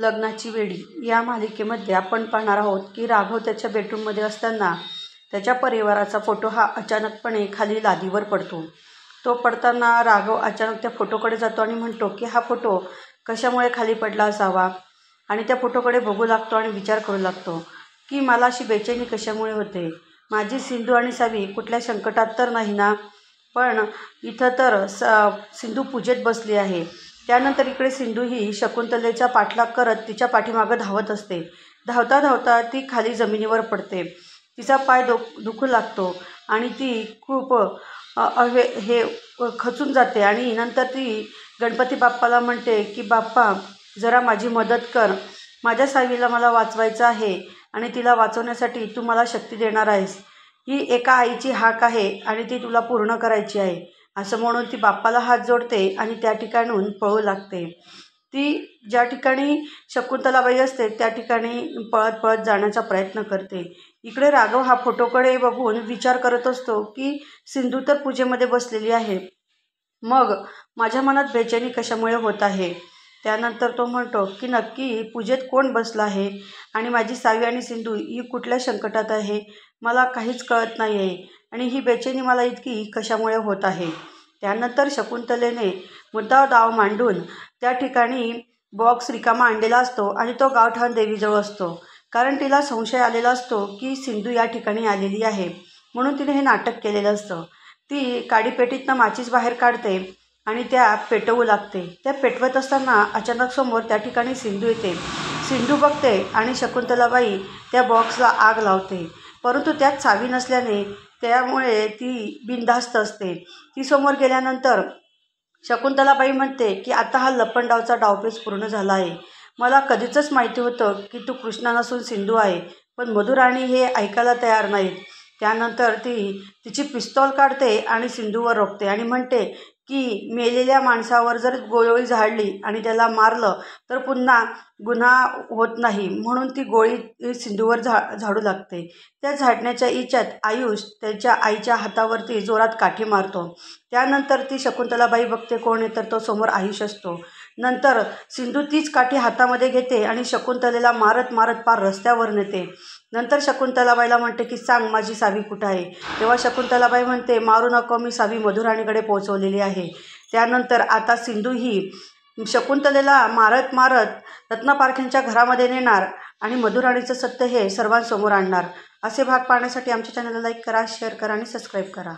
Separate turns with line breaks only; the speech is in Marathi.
लग्नाची वेडी या मालिकेमध्ये आपण पाहणार आहोत की राघव त्याच्या बेडरूममध्ये असताना त्याच्या परिवाराचा फोटो हा अचानकपणे खाली लादीवर पडतो. तो पडताना राघव अचानक त्या फोटोकडे जातो आणि म्हणतो की हा फोटो कशामुळे खाली पडला असावा. आणि त्या फोटोकडे बघू लागतो आणि विचार करू लागतो की मला अशी बेचैनी कशामुळे होते. माझी सिंधू आणि सावी कुठल्या संकटात तर नाही ना. पण इथं तर सिंधू पूजेत बसली आहे. त्यानंतर इकडे सिंधू ही शकुंतलेचा पाठलाग करत तिच्या पाठीमागं धावत असते. धावता धावता ती खाली जमिनीवर पडते. तिचा पाय दुखू लागतो आणि ती खूप खचून जाते. आणि नंतर ती गणपती बाप्पाला म्हणते की बाप्पा जरा माझी मदत कर. माझ्या सावीला मला वाचवायचं आहे आणि तिला वाचवण्यासाठी तू मला शक्ती देणार आहेस. ही एका आईची हाक आहे आणि ती तुला पूर्ण करायची आहे. असं म्हणून ती बाप्पाला हात जोडते आणि त्या ठिकाणून पळू लागते. ती ज्या ठिकाणी शकुंतलाबाई असते त्या ठिकाणी पळत पळत जाण्याचा प्रयत्न करते. इकडे राघव हा फोटोकडे बघून विचार करत असतो की सिंधू तर पूजेमध्ये बसलेली आहे, मग माझ्या मनात बेचैनी कशामुळे होत आहे. त्यानंतर तो म्हणतो की नक्की पूजेत कोण बसलं आहे आणि माझी सावी आणि सिंधू ही कुठल्या संकटात आहे, मला काहीच कळत नाही आहे आणि ही बेचैनी मला इतकी कशामुळे होत आहे. त्यानंतर शकुंतलेने मुद्दा डाव मांडून त्या ठिकाणी बॉक्स रिकामा आणलेला असतो आणि तो गावठाण देवीजवळ असतो. कारण तिला संशय आलेला असतो की सिंधू या ठिकाणी आलेली आहे, म्हणून तिने हे नाटक केलेलं असतं. ती काडीपेटीतनं माचीस बाहेर काढते आणि त्या पेटवू लागते. त्या पेटवत असताना अचानक समोर त्या ठिकाणी सिंधू येते. सिंधू बघते आणि शकुंतलाबाई त्या बॉक्सला आग लावते, परंतु त्यात सावी नसल्याने त्यामुळे ती बिनधास्त असते. ती समोर गेल्यानंतर शकुंतलाबाई म्हणते की आता हा लपंडावचा डावपेच पूर्ण झाला आहे. मला कधीच माहिती होतं की तू कृष्णा नसून सिंधू आहे, पण मधुराणी हे ऐकायला तयार नाहीत. त्यानंतर ती तिची पिस्तॉल काढते आणि सिंधूवर रोखते आणि म्हणते की मेलेल्या माणसावर जर गोळी झाडली आणि त्याला मारलं तर पुन्हा गुन्हा होत नाही, म्हणून ती गोळी सिंधूवर झाडू लागते. त्या झाडण्याच्या इच्छेत आयुष त्याच्या आईच्या हातावरती जोरात काठी मारतो. त्यानंतर ती शकुंतलाबाई बघते कोण आहे, तर तो समोर आयुष असतो. नंतर सिंधू तीच काठी हातामध्ये घेते आणि शकुंतलेला मारत मारत पार रस्त्यावर नेते. नंतर शकुंतलाबाईला म्हणते की सांग माझी सावी कुठं आहे. तेव्हा शकुंतलाबाई म्हणते मारू नको, मी सावी मधुराणीकडे पोहोचवलेली आहे. त्यानंतर आता सिंधू ही शकुंतलेला मारत मारत रत्नापारखेंच्या घरामध्ये नेणार आणि मधुराणीचं सत्य हे सर्वांसमोर आणणार. असे भाग पाहण्यासाठी आमच्या चॅनलला लाईक करा, शेअर करा आणि सबस्क्राईब करा.